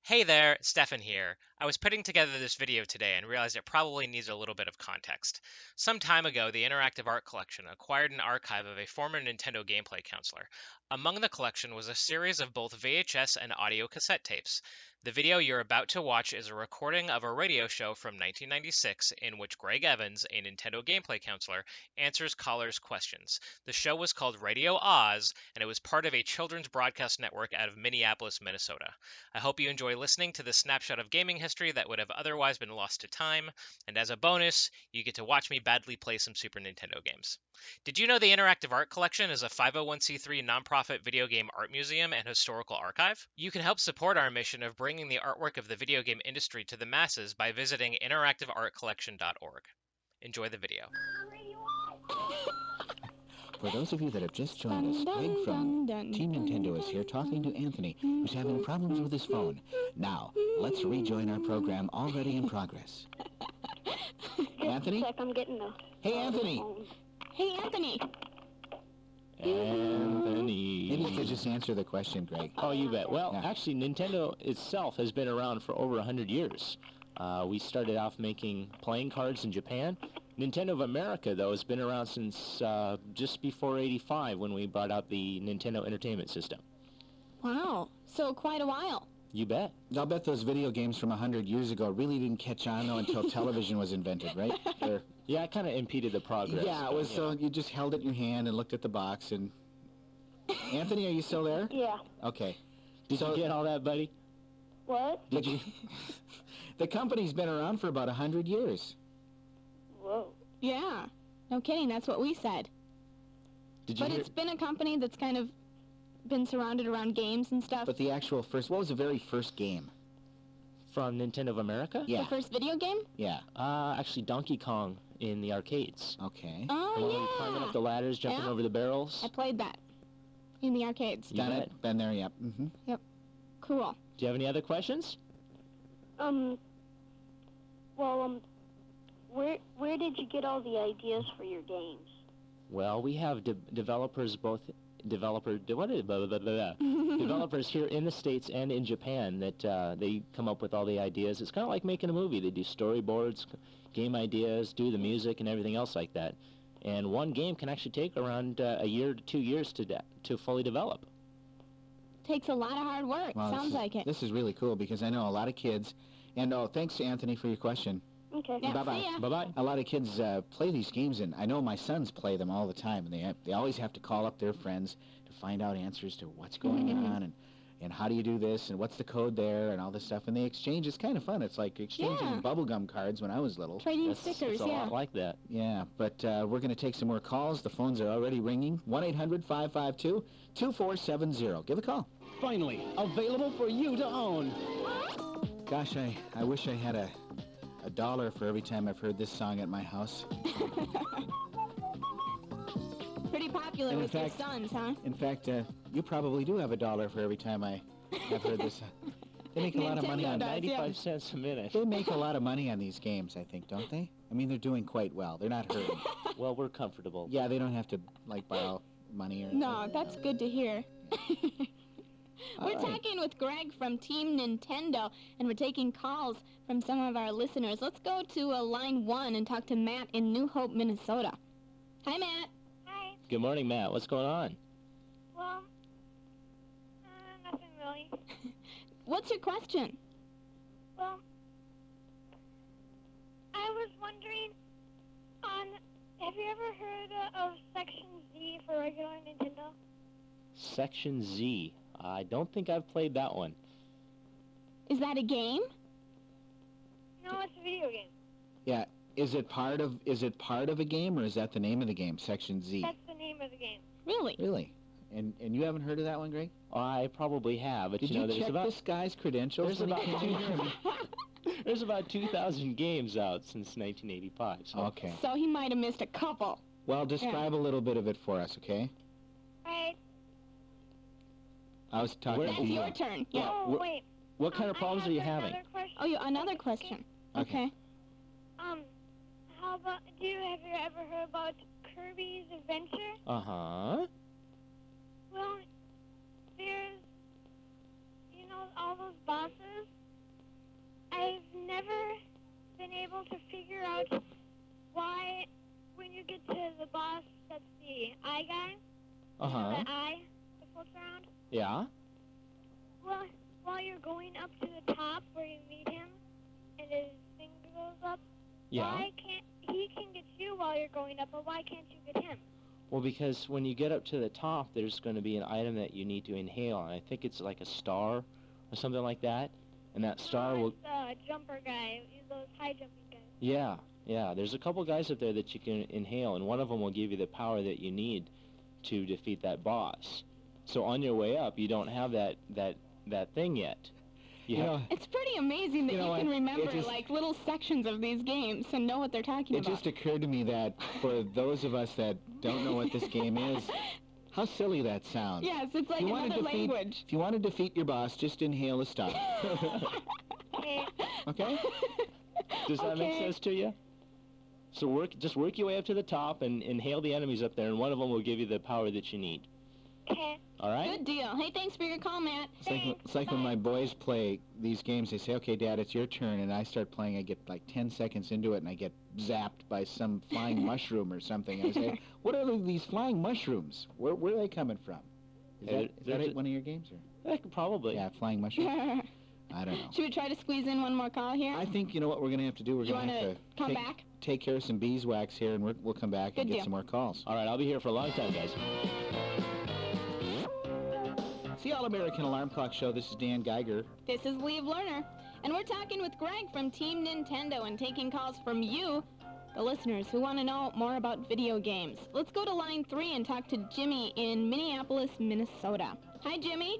Hey there, Stefan here. I was putting together this video today and realized it probably needs a little bit of context. Some time ago, the Interactive Art Collection acquired an archive of a former Nintendo gameplay counselor. Among the collection was a series of both VHS and audio cassette tapes. The video you're about to watch is a recording of a radio show from 1996 in which Greg Evans, a Nintendo gameplay counselor, answers callers' questions. The show was called Radio Oz, and it was part of a children's broadcast network out of Minneapolis, Minnesota. I hope you enjoy listening to this snapshot of gaming history that would have otherwise been lost to time, and as a bonus, you get to watch me badly play some Super Nintendo games. Did you know the Interactive Art Collection is a 501c3 nonprofit video game art museum and historical archive? You can help support our mission of bringing the artwork of the video game industry to the masses by visiting interactiveartcollection.org. Enjoy the video. For those of you that have just joined us, Greg from Team Nintendo is here talking to Anthony, who's having problems with his phone. Now, let's rejoin our program already in progress. Anthony? Check, I'm getting a... Hey, Anthony! Hey, Anthony! Anthony. Maybe you could just answer the question, Greg. Oh, you bet. Well, Yeah. actually, Nintendo itself has been around for over 100 years. We started off making playing cards in Japan. Nintendo of America, though, has been around since just before '85 when we brought out the Nintendo Entertainment System. Wow, so quite a while. You bet. I'll bet those video games from 100 years ago really didn't catch on, though, until television was invented, right? Or, Yeah, it kind of impeded the progress. yeah, it was so you just held it in your hand and looked at the box and... Anthony, are you still there? Yeah. Okay. Did So- you get all that, buddy? What? Did you... The company's been around for about 100 years. Whoa. Yeah, no kidding, that's what we said. Did you But hear? it's been a company that's kind of been surrounded around games and stuff. But the actual first... What was the very first game? From Nintendo of America? Yeah. The first video game? Yeah. Actually, Donkey Kong in the arcades. Okay. The one where you're climbing Oh, up the ladders, jumping Yeah. over the barrels. yeah. I played that in the arcades. You Done bet. it. Been there, yep. Mm-hmm. Cool. Do you have any other questions? Where did you get all the ideas for your games? Well, we have developers developers here in the States and in Japan that they come up with all the ideas. It's kind of like making a movie. They do storyboards, game ideas, do the music and everything else like that. And one game can actually take around a year to 2 years to fully develop. Takes a lot of hard work, Well, sounds like it. This is really cool because I know a lot of kids... And, thanks, Anthony, for your question. Okay. Yeah, Bye-bye. see ya. Bye-bye. A lot of kids play these games, and I know my sons play them all the time, and they always have to call up their friends to find out answers to what's going on, and how do you do this, and what's the code there, and all this stuff, and they exchange. It's kind of fun. It's like exchanging Yeah. bubblegum cards when I was little. Trading stickers, It's a yeah. lot like that. Yeah, but we're going to take some more calls. The phones are already ringing. 1-800-552-2470. Give a call. Finally, available for you to own. Gosh, I wish I had a dollar for every time I've heard this song at my house. Pretty popular And in with fact- your sons, huh? In fact, you probably do have a dollar for every time I have heard this. They make a lot of money Nintendo on does. 95 cents a minute. They make a lot of money on these games, I think, don't they? I mean, they're doing quite well. They're not hurting. Well, we're comfortable. Yeah, they don't have to, like, borrow money or... No, that's good to hear. All We're right. talking with Greg from Team Nintendo, and we're taking calls from some of our listeners. Let's go to line 1 and talk to Matt in New Hope, Minnesota. Hi, Matt. Hi. Good morning, Matt. What's going on? Well, nothing really. What's your question? Well, I was wondering, have you ever heard of Section Z for regular Nintendo? Section Z. I don't think I've played that one. Is that a game? No, it's a video game. Yeah, is it part of a game, or is that the name of the game, Section Z? That's the name of the game. Really? Really? And you haven't heard of that one, Greg? I probably have, but Did you know, you there's check about this guy's credentials? there's when he about came in here? I mean- there's about 2,000 games out since 1985. So Okay. So he might have missed a couple. Well, describe a little bit of it for us, okay? Right. I was talking That's to you. your turn. Yeah. Oh, wait. what kind of problems I are you have having? another question. Oh, another question. Okay. How about, have you ever heard about Kirby's Adventure? Uh-huh. Well, there's, all those bosses, eye guy. Uh-huh. The eye that floats around. Yeah? Well, while you're going up to the top where you meet him, and his finger goes up, Yeah. why can't he can get you while you're going up, but why can't you get him? Well, because when you get up to the top, there's going to be an item that you need to inhale, and I think it's like a star or something like that, and that star will... It's the jumper guy, those high jumping guys. Yeah, yeah. There's a couple guys up there that you can inhale, and one of them will give you the power that you need to defeat that boss. So on your way up, you don't have that thing yet. You know, It's pretty amazing that You you, know can what? remember It just- like little sections of these games and know what they're talking it about. just occurred to me that for those of us that don't know what this game is, how silly that sounds. Yes, it's like If you wanna another defeat- language. If you want to defeat your boss, just inhale a star. Okay. Okay? Does that make Okay. sense to you? So just work your way up to the top and inhale the enemies up there, and one of them will give you the power that you need. Okay. All right? Good deal. Hey, thanks for your call, Matt. It's like when my boys play these games, they say, okay, Dad, it's your turn, and I start playing, I get like 10 seconds into it, and I get zapped by some flying mushroom or something, and I say, what are these flying mushrooms? Where are they coming from? Is Yeah, that there's it, one of your games? Or? Probably. Yeah, flying mushroom. I don't know. Should we try to squeeze in one more call here? I think, you know what we're going to have to do? We're You going to wanna have to come back? take care of some beeswax here, and we'll come back and Good get deal. some more calls. All right, I'll be here for a long time, guys. It's the All-American Alarm Clock Show. This is Dan Geiger. This is Liev Lerner, and we're talking with Greg from Team Nintendo and taking calls from you, the listeners, who want to know more about video games. Let's go to line 3 and talk to Jimmy in Minneapolis, Minnesota. Hi, Jimmy.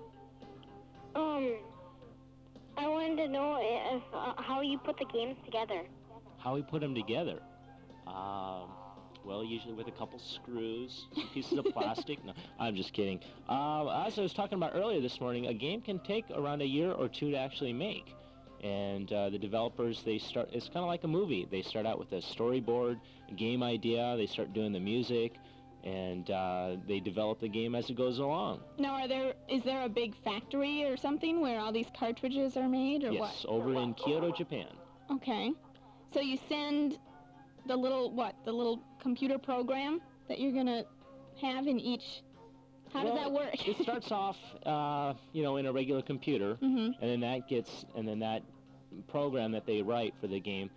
I wanted to know if how you put the games together. How we put them together? Well, usually with a couple screws, some pieces of plastic. No, I'm just kidding. As I was talking about earlier this morning, a game can take around a year or two to actually make. And the developers, it's kind of like a movie. They start out with a storyboard, a game idea, they start doing the music, and they develop the game as it goes along. Now, is there a big factory or something where all these cartridges are made, or what? Yes, over in Kyoto, Japan. Okay. So you send the little computer program that you're gonna have in each. How does that work? It starts off, in a regular computer, Mhm. and then that program that they write for the game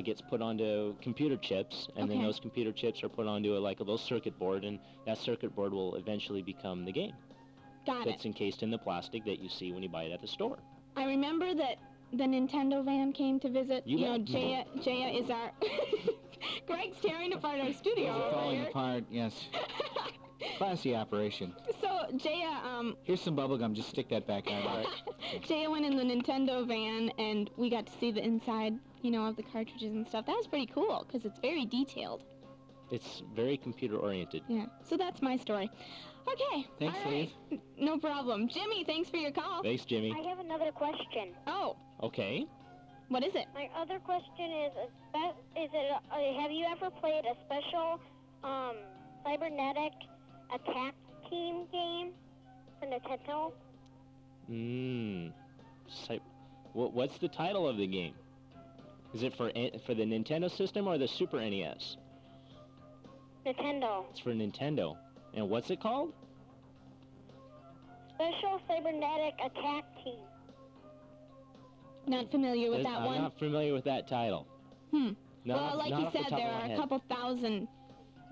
gets put onto computer chips, and then Okay. those computer chips are put onto a little circuit board, and that circuit board will eventually become the game. Got That's it. encased in the plastic that you see when you buy it at the store. I remember that the Nintendo van came to visit. You know, bet. Jaya is our. Greg's tearing apart our studio Those are over falling here. apart, yes. Classy operation. So Jaya, Here's some bubble gum. Just stick that back on. All right. Jaya went in the Nintendo van, and we got to see the inside, of the cartridges and stuff. That was pretty cool because it's very detailed. It's very computer-oriented. Yeah. So that's my story. Okay. Thanks, all right. No problem. Jimmy, thanks for your call. Thanks, Jimmy. I have another question. Oh, Okay. what is it? My other question is, have you ever played a special cybernetic attack team game for Nintendo? What's the title of the game? Is it for the Nintendo system or the Super NES? Nintendo. It's for Nintendo. And what's it called? Special cybernetic attack team. Not familiar with that I'm one. not familiar with that title. Hmm. Not- Well, like not you off the said, top there of my are a head. couple thousand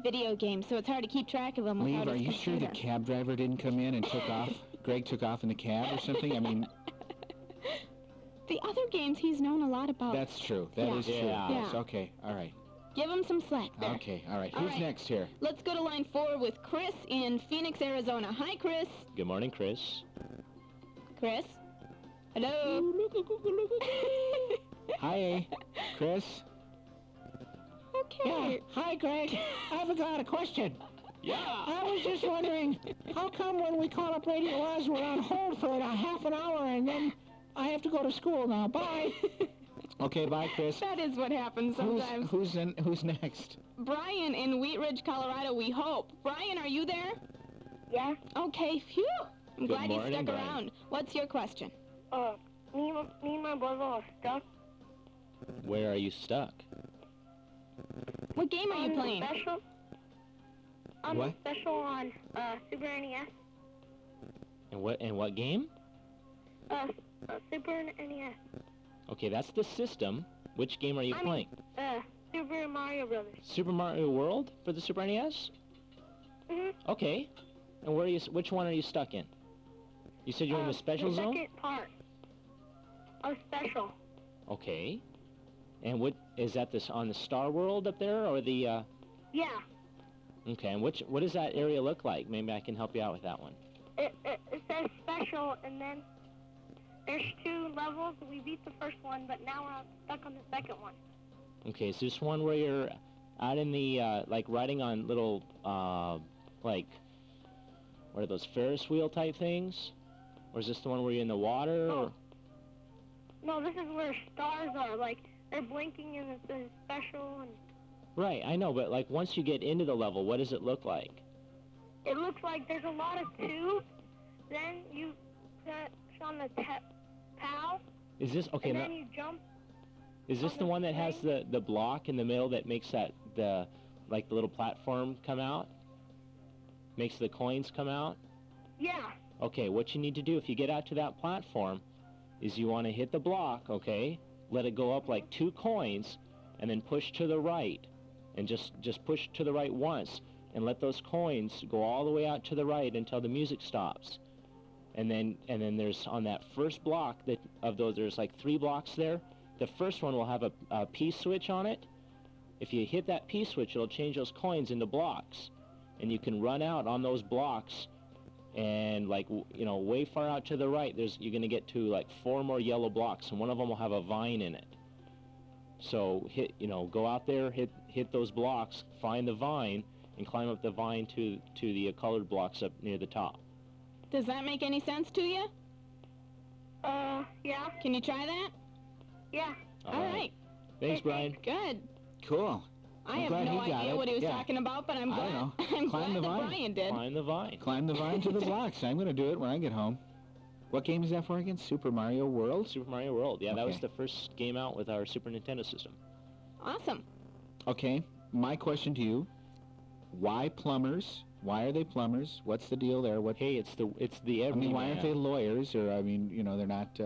video games, so it's hard to keep track of them without Leave, are a you sure the computer. cab driver didn't come in and took off? Greg took off in the cab or something? I mean, The other games he's known a lot about. that's true. That Yeah. is true. Yeah. Yes, Yeah. okay, all right. Give him some slack there. Okay, all right. All Who's right. next here? Let's go to line 4 with Chris in Phoenix, Arizona. Hi, Chris. Good morning, Chris. Chris? Hello? Hi, Chris. Okay. Hi, Greg. I've got a question. Yeah. I was just wondering, how come when we call up Radio Oz, we're on hold for a half an hour, and then I have to go to school now? Bye. Okay, bye, Chris. That is what happens sometimes. Who's next? Brian in Wheat Ridge, Colorado, we hope. Brian, are you there? Yeah. Okay, phew. I'm Good glad you morning, stuck Brian. around. What's your question? Me and my brother are stuck. Where are you stuck? What game are you on playing? Special, What? Special on Super NES. And what game? Super NES. Okay, that's the system. Which game are you playing? Super Mario Brothers. Super Mario World for the Super NES? Okay. And which one are you stuck in? You said you're in the special the zone? second part of special. Okay. And what is that? This on the Star World up there, or the? Yeah. Okay. And what does that area look like? Maybe I can help you out with that one. It says special, and then there's 2 levels. We beat the first one, but now we're stuck on the second one. Okay. Is this one where you're out in the like riding on little like what are those Ferris wheel type things, or is this the one where you're in the water? Oh. No, this is where stars are. Like they're blinking, and it says special. And Right. I know, but like once you get into the level, what does it look like? it looks like there's a lot of tubes. Then you push on the POW, Is this okay? and Now, then you jump. is this the one that has the block in the middle that makes the little platform come out? Makes the coins come out? Yeah. Okay, what you need to do if you get out to that platform is you want to hit the block, okay? Let it go up like 2 coins, and then push to the right. And just push to the right once, and let those coins go all the way out to the right until the music stops. And then there's on that first block there's like 3 blocks there. The first one will have a P switch on it. If you hit that P switch, it'll change those coins into blocks. And you can run out on those blocks, and like, way far out to the right, you're going to get to like 4 more yellow blocks, and one of them will have a vine in it. So go out there, hit those blocks, find the vine, and climb up the vine to the colored blocks up near the top. Does that make any sense to you? Yeah. Can you try that? Yeah. All right. Thanks, Brian. Good. Cool. I I'm have glad no he got idea it. what he was Yeah. talking about, but I'm I glad, don't know. I'm Climb glad the that vine. Brian did. Climb the vine. Climb the vine to the blocks. I'm going to do it when I get home. What game is that for again? Super Mario World? Super Mario World. Yeah, that was Okay. the first game out with our Super Nintendo system. Awesome. Okay, my question to you, why plumbers? Why are they plumbers? What's the deal there? What? Hey, it's the I everyman. mean, why aren't they lawyers? Or, I mean, they're not...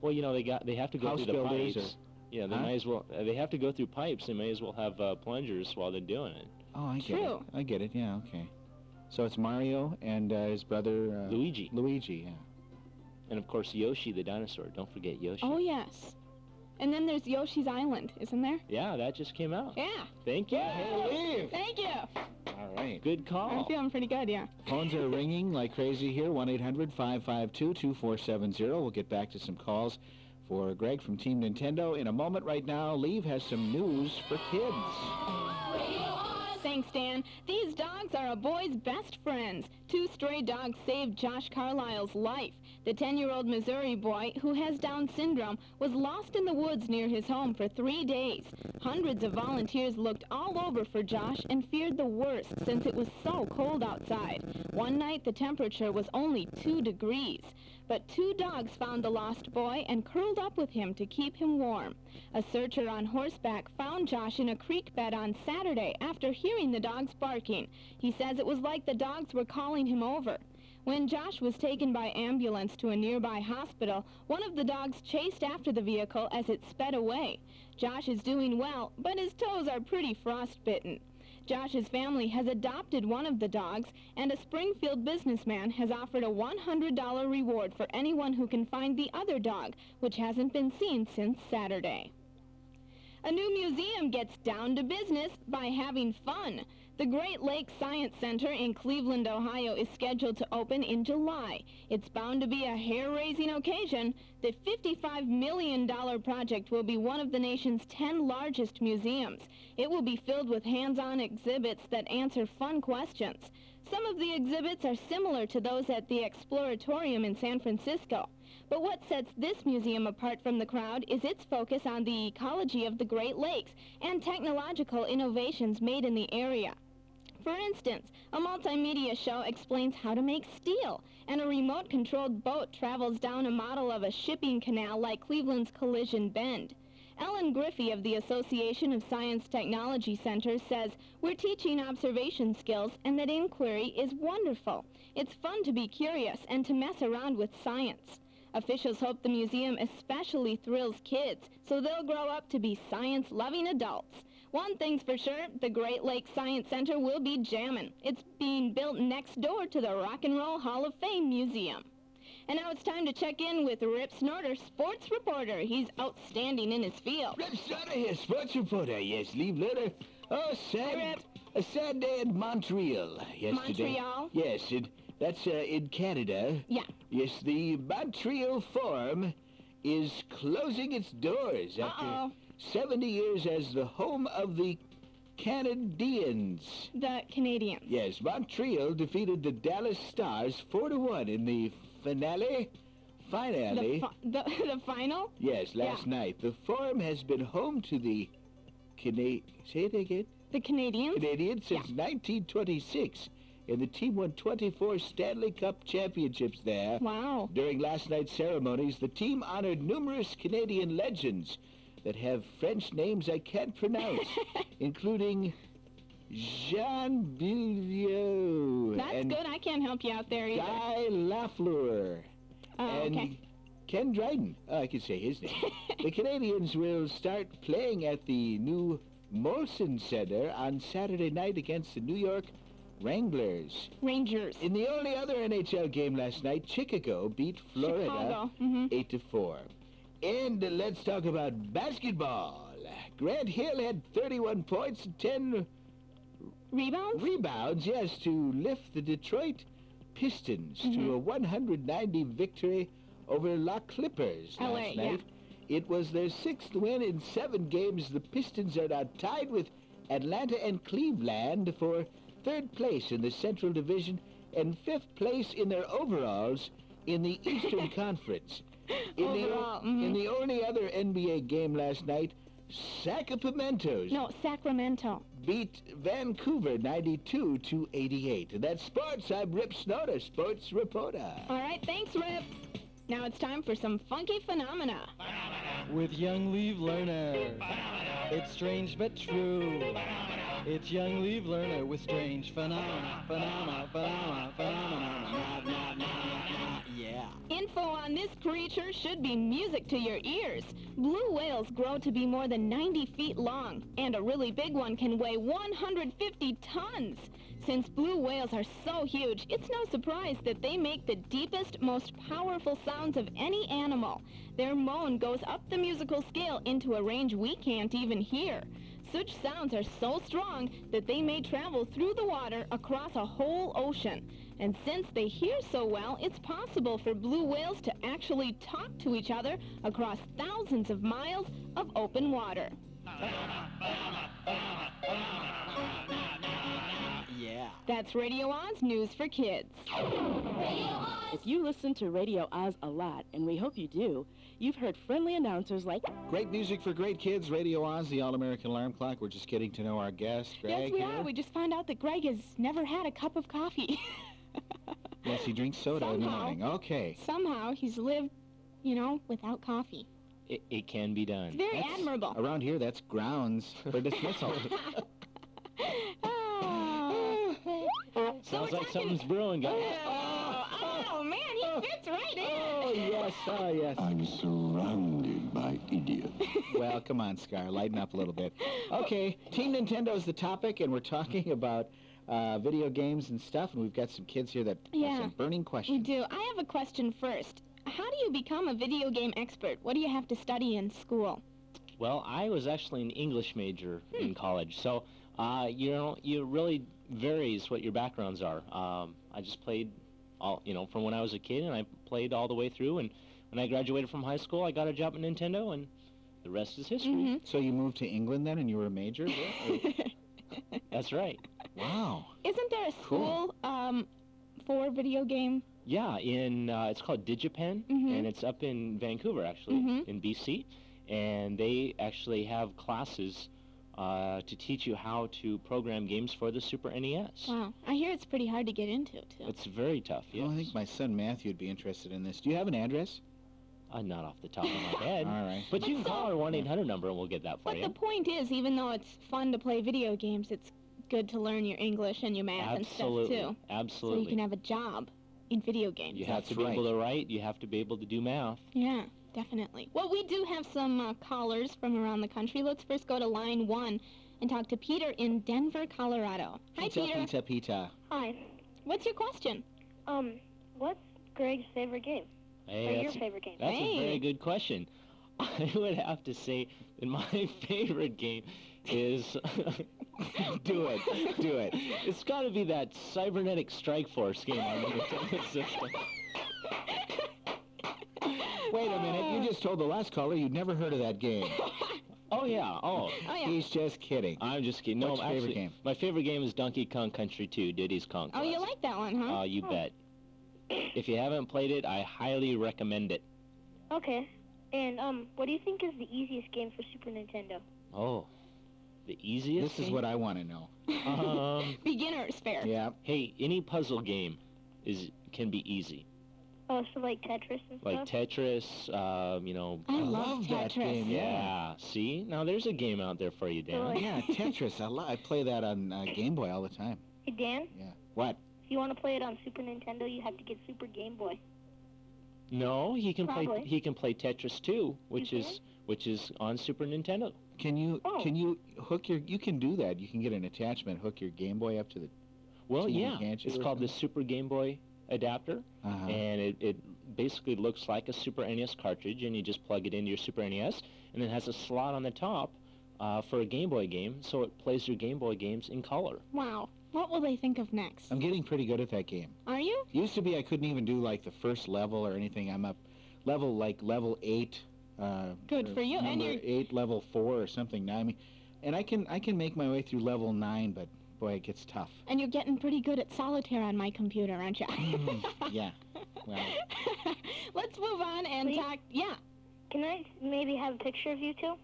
Well, they have to go House through the builders pipes. Yeah, they Huh? might as well. They have to go through pipes. They may as well have plungers while they're doing it. Oh, I get True. it. I get it, yeah, okay. So it's Mario and his brother... Luigi. Luigi, yeah. And of course Yoshi the dinosaur. Don't forget Yoshi. Oh, yes. And then there's Yoshi's Island, isn't there? Yeah, that just came out. Yeah. Thank you. Hey, Thank you. all right. Good I'm call. feeling pretty good, yeah. Phones are ringing like crazy here, 1-800-552-2470. We'll get back to some calls for Greg from Team Nintendo in a moment. Right now, Liev has some news for kids. Thanks, Dan. These dogs are a boy's best friends. 2 stray dogs saved Josh Carlisle's life. The 10-year-old Missouri boy, who has Down syndrome, was lost in the woods near his home for 3 days. Hundreds of volunteers looked all over for Josh and feared the worst since it was so cold outside. One night, the temperature was only 2 degrees. But 2 dogs found the lost boy and curled up with him to keep him warm. A searcher on horseback found Josh in a creek bed on Saturday after hearing the dogs barking. He says it was like the dogs were calling him over. When Josh was taken by ambulance to a nearby hospital, one of the dogs chased after the vehicle as it sped away. Josh is doing well, but his toes are pretty frostbitten. Josh's family has adopted one of the dogs, and a Springfield businessman has offered a $100 reward for anyone who can find the other dog, which hasn't been seen since Saturday. A new museum gets down to business by having fun. The Great Lakes Science Center in Cleveland, Ohio is scheduled to open in July. It's bound to be a hair-raising occasion. The $55 million project will be one of the nation's 10 largest museums. It will be filled with hands-on exhibits that answer fun questions. Some of the exhibits are similar to those at the Exploratorium in San Francisco. But what sets this museum apart from the crowd is its focus on the ecology of the Great Lakes and technological innovations made in the area. For instance, a multimedia show explains how to make steel, and a remote-controlled boat travels down a model of a shipping canal like Cleveland's Collision Bend. Ellen Griffey of the Association of Science Technology Centers says we're teaching observation skills and that inquiry is wonderful. It's fun to be curious and to mess around with science. Officials hope the museum especially thrills kids, so they'll grow up to be science-loving adults. One thing's for sure, the Great Lakes Science Center will be jammin'. It's being built next door to the Rock and Roll Hall of Fame Museum. And now it's time to check in with Rip Snorter, sports reporter. He's outstanding in his field. Rip Snorter here, sports reporter. Yes, leave letter. Oh, sad. Hi, Rip. A sad day in Montreal yesterday. Montreal? Yes, that's in Canada. Yeah. Yes, the Montreal Forum is closing its doors after Uh-oh. 70 years as the home of the Canadians. The Canadians. Yes, Montreal defeated the Dallas Stars 4-1 in the finale. The final? Yes, last night. The Forum has been home to the say it again? The Canadians? Canadians since 1926. And the team won 24 Stanley Cup championships there. Wow. During last night's ceremonies, the team honored numerous Canadian legends that have French names I can't pronounce, including Jean Beaulieu. That's and good. I can't help you out there either. Guy Lafleur. Oh, and okay. Ken Dryden. Oh, I can say his name. The Canadians will start playing at the new Molson Center on Saturday night against the New York Wranglers. Rangers. In the only other NHL game last night, Chicago beat Florida Chicago. Mm-hmm. 8-4. And let's talk about basketball. Grant Hill had 31 points and 10 Rebounds? yes, to lift the Detroit Pistons to a 190 victory over La Clippers LA, last night. yeah. It was their 6th win in 7 games. The Pistons are now tied with Atlanta and Cleveland for 3rd place in the Central Division and 5th place in their overalls in the Eastern Conference. In the only other NBA game last night, Sacramento's Sacramento. beat Vancouver 92-88. And that's sports. I'm Rip Snorter, sports reporter. All right, thanks, Rip. Now it's time for some funky phenomena. With young Leave Learner. It's strange but true. It's young Leave Learner with strange phenomena. Yeah. Info on this creature should be music to your ears. Blue whales grow to be more than 90 feet long, and a really big one can weigh 150 tons. Since blue whales are so huge, it's no surprise that they make the deepest, most powerful sounds of any animal. Their moan goes up the musical scale into a range we can't even hear. Such sounds are so strong that they may travel through the water across a whole ocean. And since they hear so well, it's possible for blue whales to actually talk to each other across thousands of miles of open water. Yeah. That's Radio Oz News for Kids. If you listen to Radio Oz a lot, and we hope you do, you've heard friendly announcers like... Great music for great kids. Radio Oz, the All-American Alarm Clock. We're just getting to know our guest, Greg. Yes, we here. are. We just found out that Greg has never had a cup of coffee. Yes, he drinks soda in the Somehow. morning. Okay. Somehow he's lived, without coffee. It can be done. It's very That's- admirable. Around here, that's grounds for dismissal. Sounds like something's brewing, guys. Oh, man, he fits right in. Oh, yes. I'm surrounded by idiots. Well, come on, Scar, lighten up a little bit. Okay, Team Nintendo is the topic, and we're talking about video games and stuff, and we've got some kids here that have some burning We questions. do. I have a question first. How do you become a video game expert? What do you have to study in school? Well, I was actually an English major in college, so it really varies what your backgrounds are. I just played from when I was a kid, and I played all the way through. And when I graduated from high school, I got a job at Nintendo, and the rest is history. So you moved to England then, and you were a major? That's right. Wow. Isn't there a Cool. school for video game? Yeah, it's called Digipen, and it's up in Vancouver, actually, in BC. And they actually have classes to teach you how to program games for the Super NES. Wow. I hear it's pretty hard to get into, too. It's very tough, yes. Well, I think my son Matthew would be interested in this. Do you have an address? Not off the top of my head. All right. But you can call our 1-800 number and we'll get that for But you. the point is, even though it's fun to play video games, it's good to learn your English and your math and stuff, too. Absolutely. So you can have a job in video games. You have to be able to write. You have to be able to do math. Yeah, definitely. Well, we do have some callers from around the country. Let's first go to line 1 and talk to Peter in Denver, Colorado. Hi, Peter. Pita. Hi. What's your question? What's Greg's favorite game? Hey, Or your favorite game? That's a very good question. I would have to say that my favorite game is... Do it. It's got to be that Cybernetic Strike Force game on the Nintendo system. Wait a minute. You just told the last caller you'd never heard of that game. Oh, yeah. Oh. He's just kidding. I'm just kidding. No, What's your actually, favorite game? my favorite game is Donkey Kong Country 2, Diddy's Conquest. Oh, you like that one, huh? You bet. If you haven't played it, I highly recommend it. Okay. And, what do you think is the easiest game for Super Nintendo? Oh, the easiest This is game? what I want to know. Beginner's fair. Yeah. Hey, any puzzle game can be easy. Oh, so like Tetris and Like stuff? Tetris, you know. I love that Tetris. game. Yeah. See? Now there's a game out there for you, Dan. Yeah, Tetris. I play that on Game Boy all the time. Hey, Dan, Yeah. What? if you want to play it on Super Nintendo, you have to get Super Game Boy. No, he can Probably. play Tetris 2, which is on Super Nintendo. Can you Oh. hook you can do that. You can get an attachment, hook your Game Boy up to the Well, TV, yeah. can't you, It's or called the something? Super Game Boy adapter, Uh-huh. and it basically looks like a Super NES cartridge, and you just plug it into your Super NES, and it has a slot on the top for a Game Boy game, so it plays your Game Boy games in color. Wow. What will they think of next? I'm getting pretty good at that game. Are you? Used to be I couldn't even do like the first level or anything. I'm up level 8. Good or for you. And number you're 8, level 4 or something now. I mean, and I can make my way through level 9, but boy, it gets tough. And you're getting pretty good at solitaire on my computer, aren't you? Yeah. Well, Let's move on and Please? talk. Yeah. Can I maybe have a picture of you two?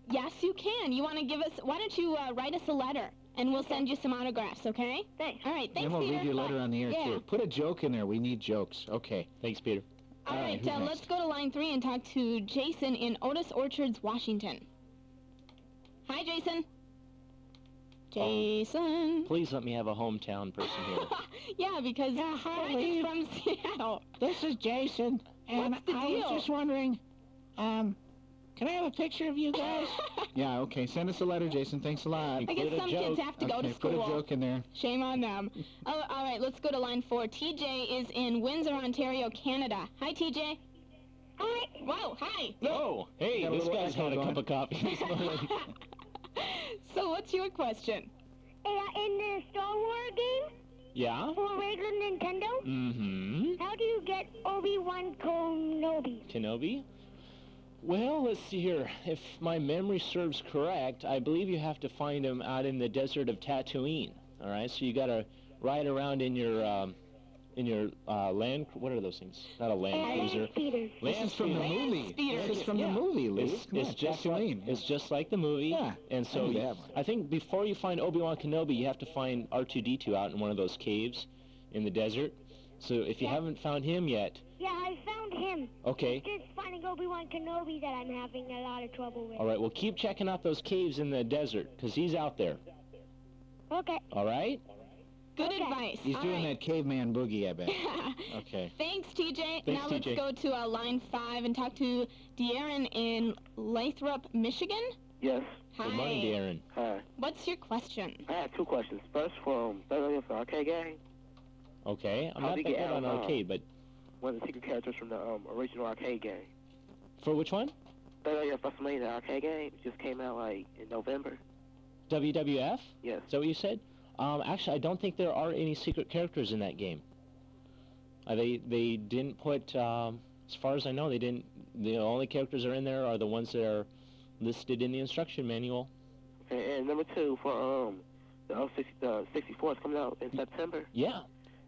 Yes, you can. You want to give us? Why don't you write us a letter, and we'll send you some autographs, okay? Thanks. All right. Thanks, then we'll Peter. read your letter on the air Yeah. too. Put a joke in there. We need jokes. Okay. Thanks, Peter. All right. who's next? Let's go to line 3 and talk to Jason in Otis Orchards, Washington. Hi, Jason. Jason. Please let me have a hometown person here. Yeah, because Yeah, hi, Greg is Lee. from Seattle. This is Jason, and What's the I deal? was just wondering, can I have a picture of you guys? Yeah. Okay. Send us a letter, Jason. Thanks a lot. I guess Put a some kids joke. have to go Okay. to Put school. a joke in there. Shame on them. Oh, all right, let's go to line 4. TJ is in Windsor, Ontario, Canada. Hi, TJ. Hi. Whoa, hi. Oh, hey, Got a this little guy's echo had a going. cup of coffee this morning. So what's your question? In the Star Wars game Yeah? for regular Nintendo, Mm-hmm. how do you get Obi-Wan Kenobi? Kenobi? Well, let's see here. If my memory serves correct, I believe you have to find him out in the desert of Tatooine. All right, so you got to ride around in your land. What are those things? Not a land cruiser. Speeders. This is from the movie. Speeders. This is from Yeah. the movie, Luke. It's, Come it's on, just like, Tatooine. it's just like the movie. Yeah, And so I knew that one. I think before you find Obi-Wan Kenobi, you have to find R2-D2 out in one of those caves in the desert. So if you haven't found him yet, Yeah, I found him. okay. It's just finding Obi-Wan Kenobi that I'm having a lot of trouble with. All right, well, keep checking out those caves in the desert, because he's out there. Okay. All right? Good Okay. advice. He's All doing right. that caveman boogie, I bet. Okay. Thanks, TJ. Thanks, now let's TJ. go to line 5 and talk to De'Aaron in Lathrop, Michigan. Yes. Hi. Good morning, Darren. Hi. What's your question? I have two questions. First, from WWF arcade game, Okay, I'm How not did that you good get on out, arcade, but one of the secret characters from the original arcade game. for which one? WWF WrestleMania arcade game just came out like in November. WWF? Yes. Is that what you said? Actually, I don't think there are any secret characters in that game. They didn't put, as far as I know, they didn't. The only characters that are in there are the ones that are listed in the instruction manual. Okay, and number two, for the 64 is coming out in September. Yeah.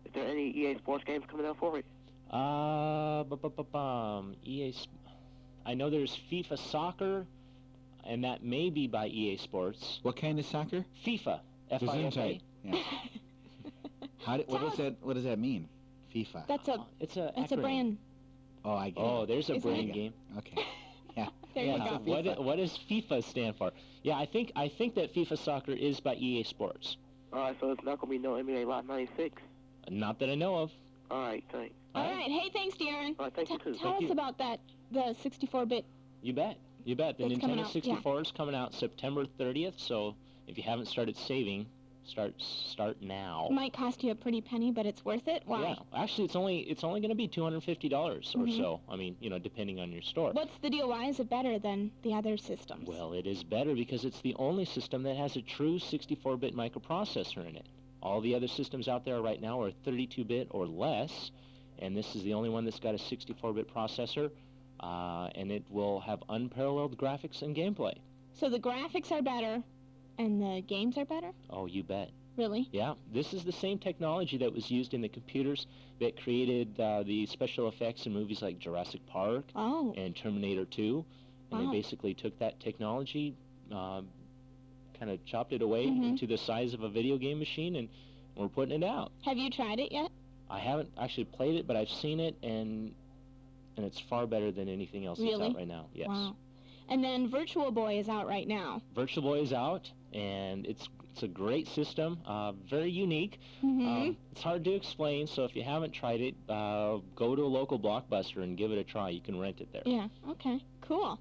Is there any EA Sports games coming out for it? EA. I know there's FIFA Soccer, and that may be by EA Sports. What kind of soccer? FIFA. FIFA. Gesundheit. Yeah. What does that mean? FIFA. That's a It's a that's a acronym. brand. Oh, I get Oh, it. there's a Is brain that- game. Okay. Yeah. There you Yeah. go. What does FIFA stand for? Yeah, I think that FIFA Soccer is by EA Sports. Alright, so it's not gonna be no NBA Lot 96. Not that I know of. Alright, thanks. All right. Hey, thanks, Darren. Alright, thank you too. Tell us about that, the 64-bit. You bet. You bet. The It's coming Nintendo out, 64 is coming out September 30th, so if you haven't started saving, start now. It might cost you a pretty penny, but it's worth it. Why? Yeah, actually, it's only going to be $250 or Mhm. so. I mean, depending on your store. What's the deal? Why is it better than the other systems? Well, it is better because it's the only system that has a true 64-bit microprocessor in it. All the other systems out there right now are 32-bit or less, and this is the only one that's got a 64-bit processor, and it will have unparalleled graphics and gameplay. So the graphics are better, and the games are better? Oh, you bet. Really? Yeah, this is the same technology that was used in the computers that created the special effects in movies like Jurassic Park Oh. and Terminator 2. And Wow. they basically took that technology, kind of chopped it away Mhm. into the size of a video game machine, and we're putting it out. Have you tried it yet? I haven't actually played it, but I've seen it, and it's far better than anything else that's Really? out right now. Yes. Wow. And then Virtual Boy is out right now. Virtual Boy is out, and it's a great system, very unique. Mm-hmm. It's hard to explain, so if you haven't tried it, go to a local Blockbuster and give it a try. You can rent it there. Yeah, okay, cool.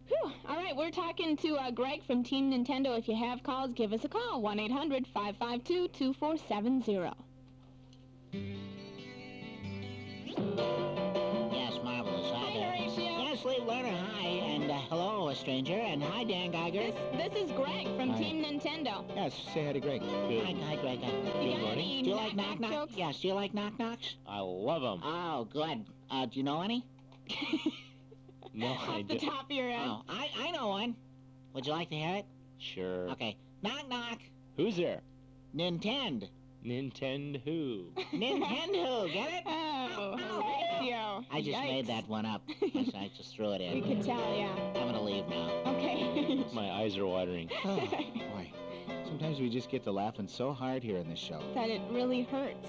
Whew. All right, we're talking to Greg from Team Nintendo. If you have calls, give us a call, 1-800-552-2470. Yes, marvelous. Hi, Horatio. Yes, Leave Learner, hi. And hello, a stranger. And hi, Dan Geiger. This is Greg from Hi. Team Nintendo. Yes, say hi to Greg. Hi, Greg. You got morning. any Do you like knock knock-knock knocks? jokes? Yes, do you like knock knocks? I love them. Oh, good. Do you know any? No, I Off the do. top of your head. Oh, I know one. Would you like to hear it? Sure. Okay. Knock knock. Who's there? Nintendo. Nintendo who? Nintendo. Get it? Oh, Horatio. I just made that one up. Yes, I just threw it We in. could tell, yeah. I'm gonna leave now. Okay. My eyes are watering. Oh, boy. Sometimes we just get to laughing so hard here in this show. That it really hurts.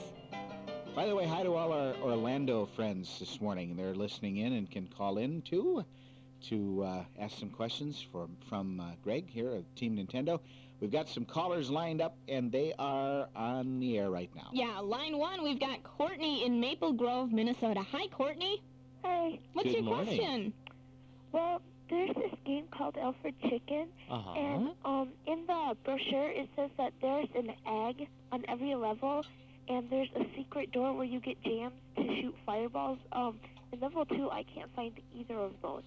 By the way, hi to all our Orlando friends this morning. They're listening in and can call in too to ask some questions from Greg here at Team Nintendo. We've got some callers lined up, and they are on the air right now. Yeah, line one, we've got Courtney in Maple Grove, Minnesota. Hi, Courtney. Hi. What's Good your morning. question? Well, there's this game called Alfred Chicken, Uh-huh. and in the brochure it says that there's an egg on every level, and there's a secret door where you get jams to shoot fireballs. In level 2, I can't find either of those.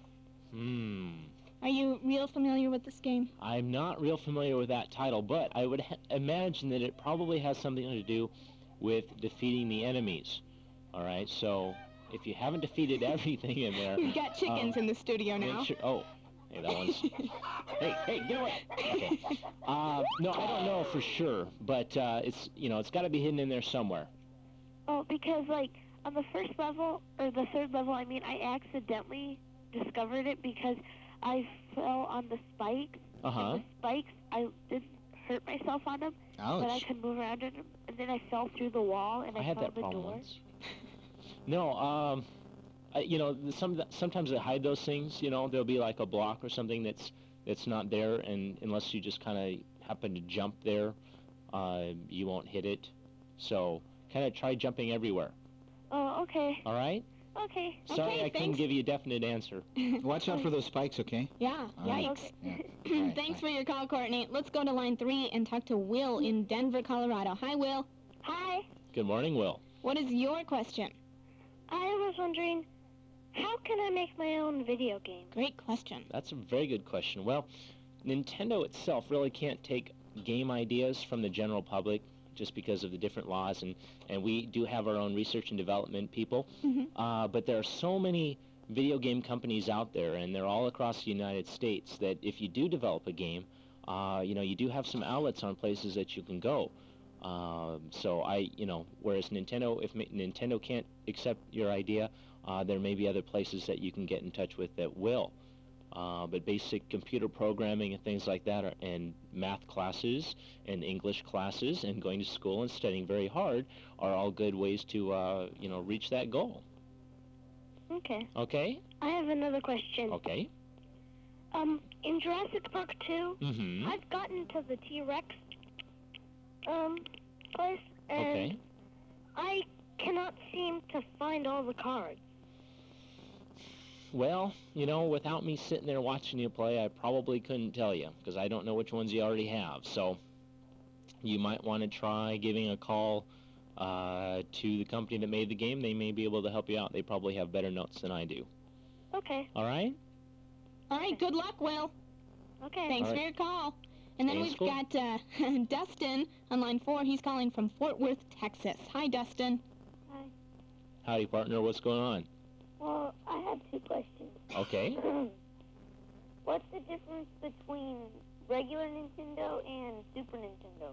Are you real familiar with this game? I'm not real familiar with that title, but I would imagine that it probably has something to do with defeating the enemies. All right, so if you haven't defeated everything in there... We've got chickens in the studio make now. sure- oh, hey, that one's... hey, get away! Okay. No, I don't know for sure, but it's got to be hidden in there somewhere. Oh, because, like, on the first level, or the third level, I mean, I accidentally discovered it because I fell on the spikes. Uh-huh. And the spikes, I didn't hurt myself on them, but I Ouch. could move around in them. And then I fell through the wall, and I had found that the problem door. once. No, sometimes they hide those things. There'll be like a block or something that's not there, and unless you just kind of happen to jump there, you won't hit it. So kind of try jumping everywhere. Oh, okay. All right? Okay. Sorry, I couldn't thanks. give you a definite answer. Watch out for those spikes, okay? Yeah, All right. yikes. Yeah. All right, Thanks bye. for your call, Courtney. Let's go to line 3 and talk to Will in Denver, Colorado. Hi, Will. Hi. Good morning, Will. What is your question? I was wondering, how can I make my own video game? Great question. That's a very good question. Well, Nintendo itself really can't take game ideas from the general public just because of the different laws, and we do have our own research and development people. But there are so many video game companies out there, and they're all across the United States, that if you do develop a game, you do have some outlets on places that you can go. Whereas Nintendo, if Nintendo can't accept your idea, there may be other places that you can get in touch with that will. But basic computer programming and things like that, and math classes and English classes and going to school and studying very hard are all good ways to, reach that goal. Okay. Okay? I have another question. Okay. In Jurassic Park 2, Mm-hmm. I've gotten to the T-Rex, place, and Okay. I cannot seem to find all the cards. Well, you know, without me sitting there watching you play, I probably couldn't tell you, because I don't know which ones you already have. So you might want to try giving a call to the company that made the game. They may be able to help you out. They probably have better notes than I do. Okay. All right? All right, good luck, Will. Okay. Thanks All for right. your call. And then Stay in we've school. got Dustin on line 4. He's calling from Fort Worth, Texas. Hi, Dustin. Hi. Howdy, partner. What's going on? Well, I have 2 questions. Okay. What's the difference between regular Nintendo and Super Nintendo?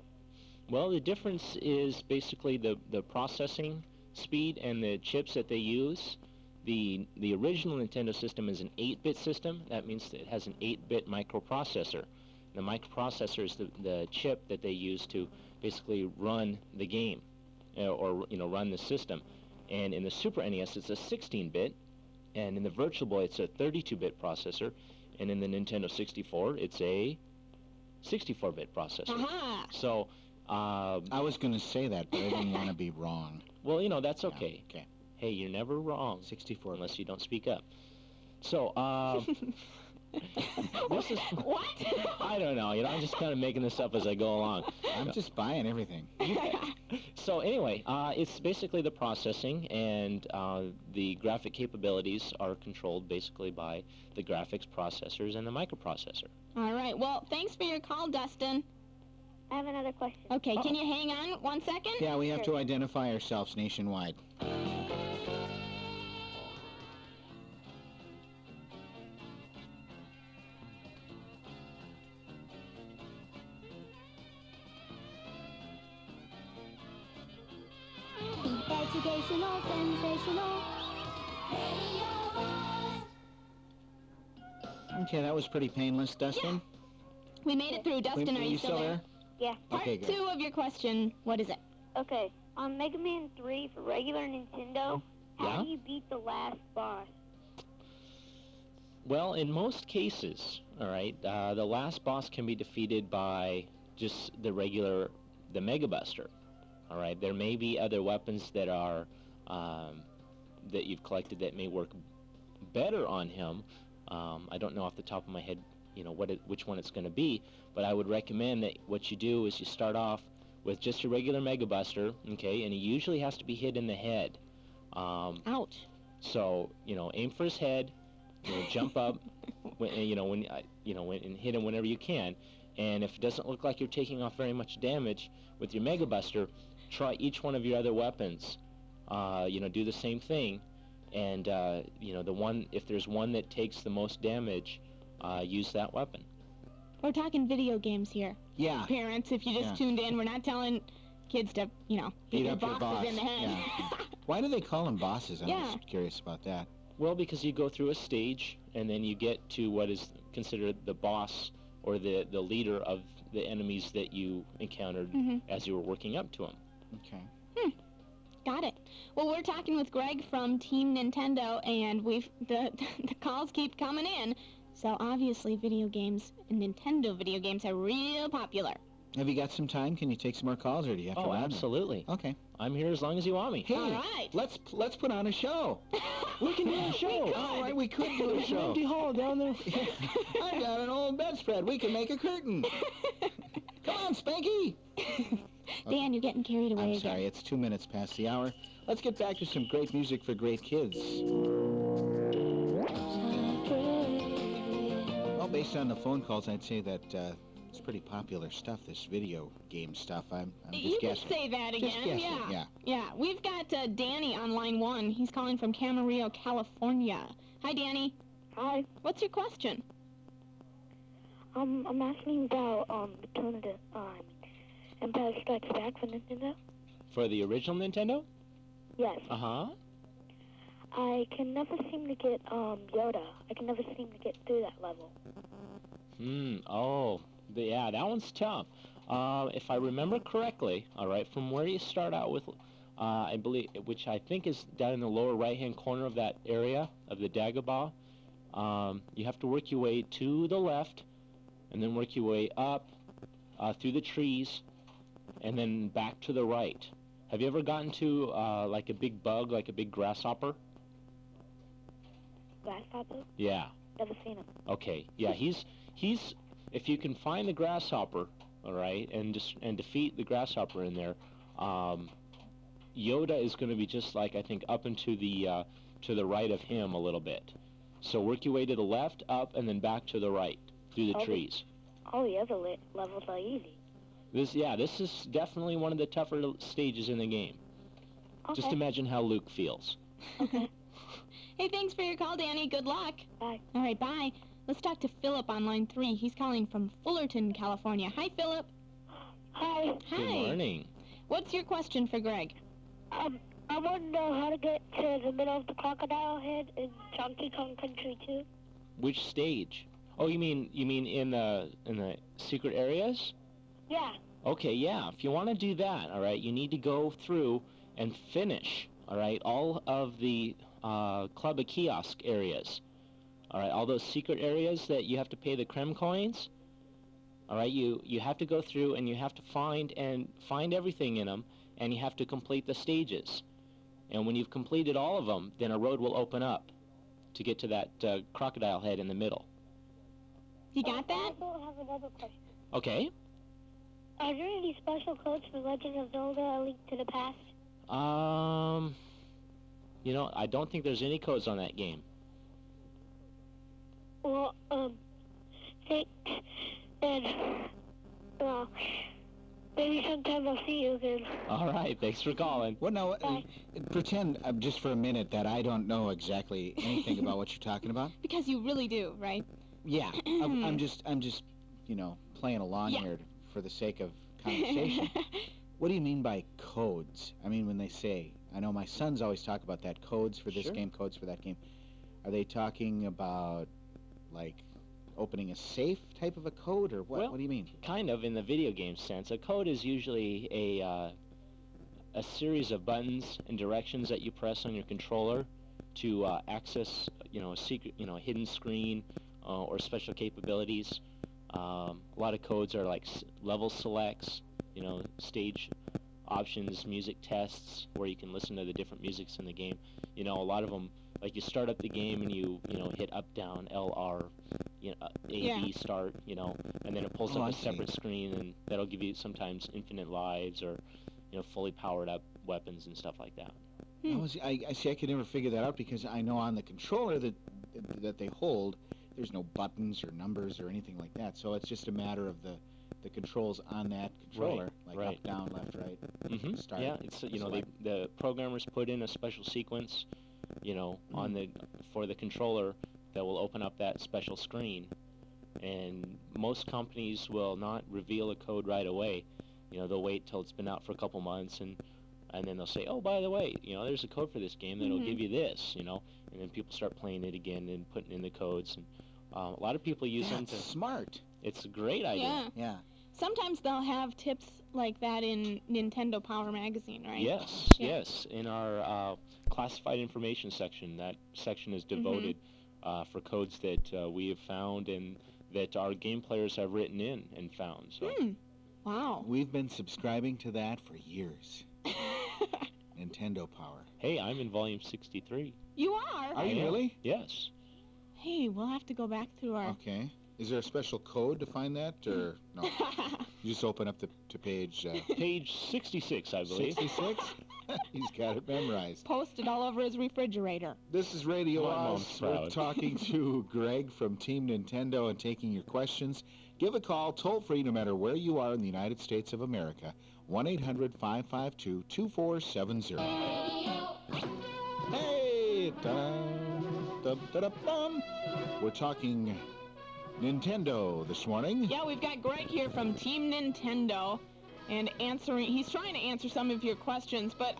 Well, the difference is basically the processing speed and the chips that they use. The original Nintendo system is an 8-bit system. That means that it has an 8-bit microprocessor. The microprocessor is the chip that they use to basically run the game, or run the system. And in the Super NES, it's a 16-bit, and in the Virtual Boy, it's a 32-bit processor, and in the Nintendo 64, it's a 64-bit processor. Aha! So, I was going to say that, but I didn't want to be wrong. well, that's okay. Okay. Hey, you're never wrong 64. unless you don't speak up. So, this is... What? I don't know. I'm just kind of making this up as I go along. I'm just buying everything. So anyway, it's basically the processing, and the graphic capabilities are controlled basically by the graphics processors and the microprocessor. All right, well, thanks for your call, Dustin. I have another question. Okay, can you hang on 1 second? Yeah, we have to identify ourselves nationwide. Educational, sensational. Okay, that was pretty painless, Dustin. We made it through. Dustin, are you still there? Yeah. Part Okay, good. 2 of your question, what is it? Okay. On Mega Man 3 for regular Nintendo, Yeah? how do you beat the last boss? Well, in most cases, all right, the last boss can be defeated by just the Mega Buster. All right, there may be other weapons that are that you've collected that may work better on him. I don't know off the top of my head, which one it's going to be, but I would recommend that what you do is you start off with just your regular Mega Buster, okay, and he usually has to be hit in the head. Ouch. So aim for his head, jump up, and hit him whenever you can. And if it doesn't look like you're taking off very much damage with your Mega Buster, try each one of your other weapons. Do the same thing, and if there's one that takes the most damage, use that weapon. We're talking video games here. Yeah. Parents, if you just Yeah. tuned in, we're not telling kids to, hit Beat their up your bosses boss. in the head. Yeah. Why do they call them bosses? I'm Yeah. just curious about that. Well, because you go through a stage, and then you get to what is considered the boss or the leader of the enemies that you encountered as you were working up to them. Okay. Got it. Well, we're talking with Greg from Team Nintendo, and the calls keep coming in. So obviously, video games and Nintendo video games are real popular. Have you got some time? Can you take some more calls, or do you have to Oh, run? absolutely. Okay. I'm here as long as you want me. Hey, All right. let's put on a show. We can do a show. All right, we could do a There's an show. empty hall down there. I got an old bedspread. We can make a curtain. Come on, Spanky. Dan, you're getting carried away I'm again. sorry, it's 2 minutes past the hour. Let's get back to some great music for great kids. Well, based on the phone calls, I'd say that it's pretty popular stuff, this video game stuff. I'm just You guessing. could say that Just again. guessing, yeah. Yeah, we've got Danny on line 1. He's calling from Camarillo, California. Hi, Danny. Hi. What's your question? I'm asking about Return of the Empire Strikes Back for Nintendo. For the original Nintendo? Yes. Uh-huh. I can never seem to get Yoda. I can never seem to get through that level. Oh, yeah, that one's tough. If I remember correctly, all right, from where you start out with I believe, which I think is down in the lower right-hand corner of that area of the Dagobah. You have to work your way to the left, and then work your way up through the trees, and then back to the right. Have you ever gotten to like a big bug, like a big grasshopper? Grasshopper? Yeah. Never seen him. Okay. Yeah, he's if you can find the grasshopper, all right, and defeat the grasshopper in there, Yoda is going to be just like, I think, up and to the right of him a little bit. So work your way to the left, up, and then back to the right through the trees. All the other levels are easy. This is definitely one of the tougher stages in the game. Okay. Just imagine how Luke feels. Okay. Hey, thanks for your call, Danny. Good luck. Bye. All right, bye. Let's talk to Philip on line 3. He's calling from Fullerton, California. Hi, Philip. Hi. Hi. Good morning. What's your question for Greg? I want to know how to get to the middle of the crocodile head in Donkey Kong Country 2. Which stage? Oh, you mean in the secret areas? Yeah. Okay, yeah. If you want to do that, all right, you need to go through and finish, all right, all of the Club of Kiosk areas. All right, all those secret areas that you have to pay the creme coins. All right, you have to go through and you have to find everything in them, and you have to complete the stages. And when you've completed all of them, then a road will open up to get to that crocodile head in the middle. You got that? I also have another question. Okay. Are there any special codes for Legend of Zelda: A Link to the Past? You know, I don't think there's any codes on that game. Well, thanks. And, well, maybe sometime I'll see you again. All right, thanks for calling. Well, no, pretend just for a minute that I don't know exactly anything about what you're talking about. Because you really do, right? Yeah, I'm just, you know, playing along here for the sake of conversation. What do you mean by codes? I mean, when they say, I know my sons always talk about that, codes for this game, codes for that game. Are they talking about, like, opening a safe type of a code, or what? Well, what do you mean? Kind of in the video game sense. A code is usually a series of buttons and directions that you press on your controller to access, you know, a secret, you know, a hidden screen or special capabilities. A lot of codes are like level selects, you know, stage options, music tests, where you can listen to the different musics in the game. You know, a lot of them, like you start up the game and you know, hit up, down, L, R, you know, A, B, start, you know, and then it pulls up a separate screen, and that'll give you sometimes infinite lives or, you know, fully powered up weapons and stuff like that. I see. I could never figure that out because I know on the controller that they hold, there's no buttons or numbers or anything like that. So it's just a matter of the controls on that controller, up, down, left, right, start. Yeah, it's, you know, the programmers put in a special sequence, you know, on for the controller that will open up that special screen. And most companies will not reveal a code right away. You know, they'll wait till it's been out for a couple months, and then they'll say, oh, by the way, you know, there's a code for this game that'll give you this, you know, and then people start playing it again and putting in the codes. And a lot of people use them to... smart. It's a great idea. Yeah. Sometimes they'll have tips like that in Nintendo Power Magazine, right? Yes, yes. In our classified information section, that section is devoted for codes that we have found and that our game players have written in and found. So. Wow. We've been subscribing to that for years. Nintendo Power. Hey, I'm in volume 63. You are? Are you really? Yes. Hey, we'll have to go back through our... Okay. Is there a special code to find that, or no? You just open up to page... Page 66, I believe. 66? He's got it memorized. Posted all over his refrigerator. This is Radio Oz. We're talking to Greg from Team Nintendo and taking your questions. Give a call toll-free no matter where you are in the United States of America. 1-800-552-2470. Hey! Da-da-da-da-dum. We're talking Nintendo this morning. Yeah, we've got Greg here from Team Nintendo, and he's trying to answer some of your questions, but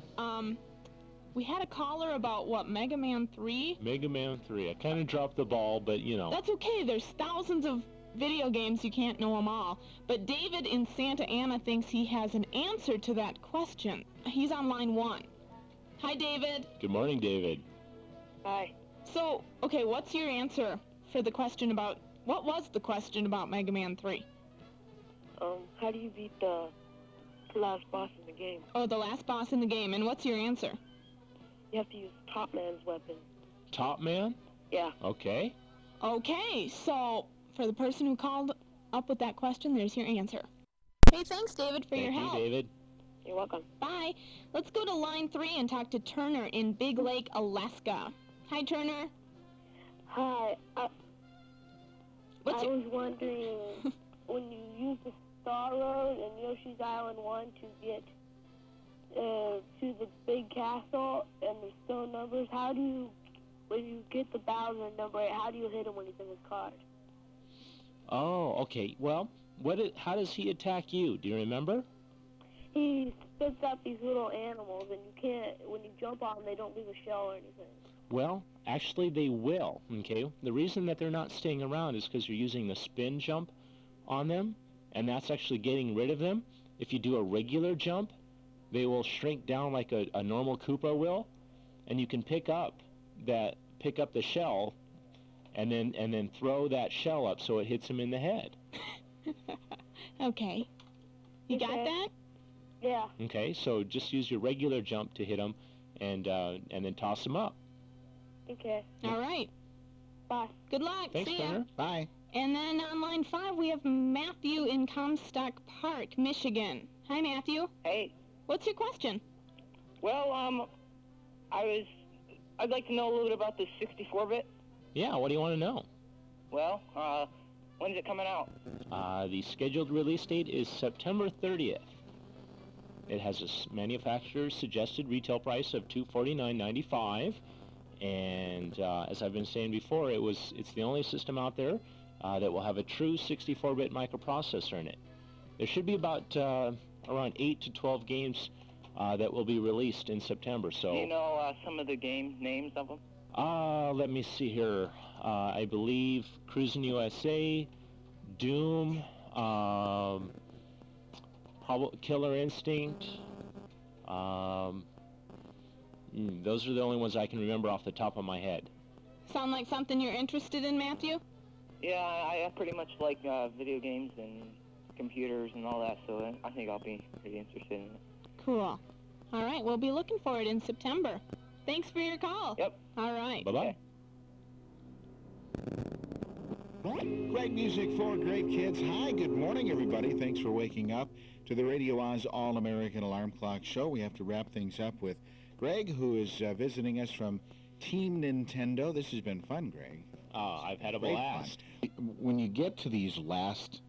we had a caller about, what, Mega Man 3? Mega Man 3. I kind of dropped the ball, but, you know. That's okay. There's thousands of video games. You can't know them all. But David in Santa Ana thinks he has an answer to that question. He's on line 1. Hi, David. Good morning, David. Hi. So, okay, what's your answer for the question about, what was the question about Mega Man 3? How do you beat the last boss in the game? Oh, the last boss in the game, and what's your answer? You have to use Top Man's weapon. Top Man? Yeah. Okay. Okay, so for the person who called up with that question, there's your answer. Hey, thanks, David, for your help. Thank you, David. You're welcome. Bye. Let's go to line 3 and talk to Turner in Big Lake, Alaska. Hi, Turner. Hi. I What's was wondering, when you use the Star Road in Yoshi's Island 1 to get to the big castle and the stone numbers, when you get the Bowser number, how do you hit him when he's in his card? Oh, okay. Well, how does he attack you? Do you remember? He spits out these little animals, and when you jump on them, they don't leave a shell or anything. Well, actually they will, okay? The reason that they're not staying around is because you're using the spin jump on them, and that's actually getting rid of them. If you do a regular jump, they will shrink down like a normal Koopa will, and you can pick up the shell and then throw that shell up so it hits him in the head. Okay. You got that? Yeah. Okay, so just use your regular jump to hit him and then toss him up. Okay. All right. Bye. Good luck. Thanks, See ya. Turner. Bye. And then on line 5, we have Matthew in Comstock Park, Michigan. Hi, Matthew. Hey. What's your question? Well, I'd like to know a little bit about this 64-bit. Yeah, what do you want to know? Well, when's it coming out? The scheduled release date is September 30th. It has a manufacturer's suggested retail price of $249.95, and as I've been saying before, it's the only system out there that will have a true 64-bit microprocessor in it. There should be about around 8 to 12 games that will be released in September. So. Do you know some of the game names of them? Let me see here. I believe Cruisin' USA, Doom, Killer Instinct. Those are the only ones I can remember off the top of my head. Sound like something you're interested in, Matthew? Yeah, I pretty much like video games and computers and all that, so I think I'll be pretty interested in it. Cool. All right, we'll be looking for it in September. Thanks for your call. Yep. All right. Bye-bye. Great music for great kids. Hi, good morning, everybody. Thanks for waking up to the Radio Oz All-American Alarm Clock Show. We have to wrap things up with Greg, who is visiting us from Team Nintendo. This has been fun, Greg. I've had a Great blast. fun. When you get to these last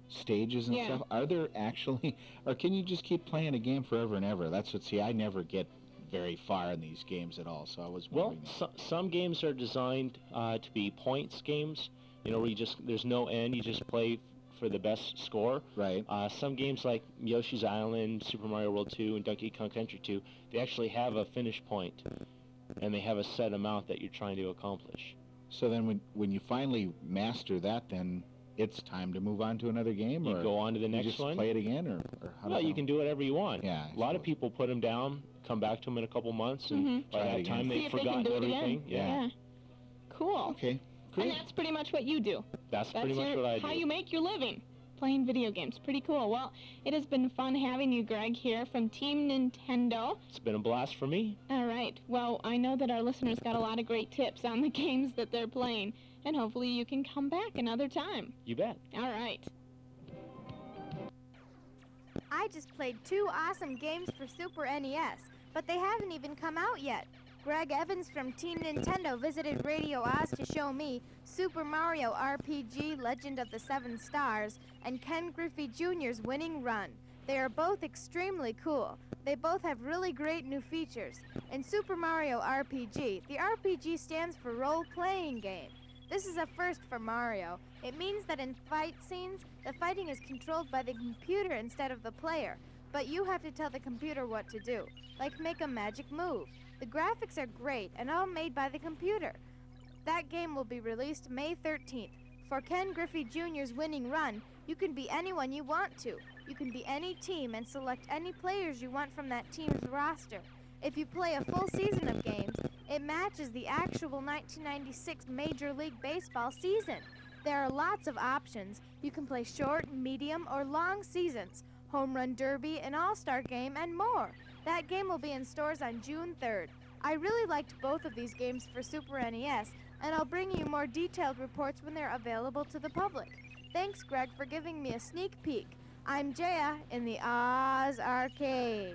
stages and stuff, are there actually, or can you just keep playing a game forever and ever? That's what, I never get very far in these games at all, so I was wondering. Well, some games are designed to be points games, you know, where there's no end, you just play for the best score. Right. Some games like Yoshi's Island, Super Mario World 2, and Donkey Kong Country 2, they actually have a finish point, and they have a set amount that you're trying to accomplish. So then when you finally master that, then it's time to move on to another game? You or go on to the next you just one. play it again? Or how well, does you can do whatever you want. Yeah. A lot of people put them down, come back to them in a couple months, and by that time they've forgotten everything. Yeah. Cool. Okay. Great. And that's pretty much what you do. That's pretty much what I do. How you make your living. Playing video games. Pretty cool. Well, it has been fun having you, Greg, here from Team Nintendo. It's been a blast for me. All right. Well, I know that our listeners got a lot of great tips on the games that they're playing, and hopefully you can come back another time. You bet. All right. I just played 2 awesome games for Super NES, but they haven't even come out yet. Greg Evans from Team Nintendo visited Radio Oz to show me Super Mario RPG Legend of the Seven Stars and Ken Griffey Jr.'s Winning Run. They are both extremely cool. They both have really great new features. In Super Mario RPG, the RPG stands for role-playing game. This is a first for Mario. It means that in fight scenes, the fighting is controlled by the computer instead of the player, but you have to tell the computer what to do, like make a magic move. The graphics are great and all made by the computer. That game will be released May 13th. For Ken Griffey Jr.'s Winning Run, you can be anyone you want to. You can be any team and select any players you want from that team's roster. If you play a full season of games, it matches the actual 1996 Major League Baseball season. There are lots of options. You can play short, medium, or long seasons, home run derby, an all-star game, and more. That game will be in stores on June 3rd. I really liked both of these games for Super NES, and I'll bring you more detailed reports when they're available to the public. Thanks, Greg, for giving me a sneak peek. I'm Jaya in the Oz Arcade.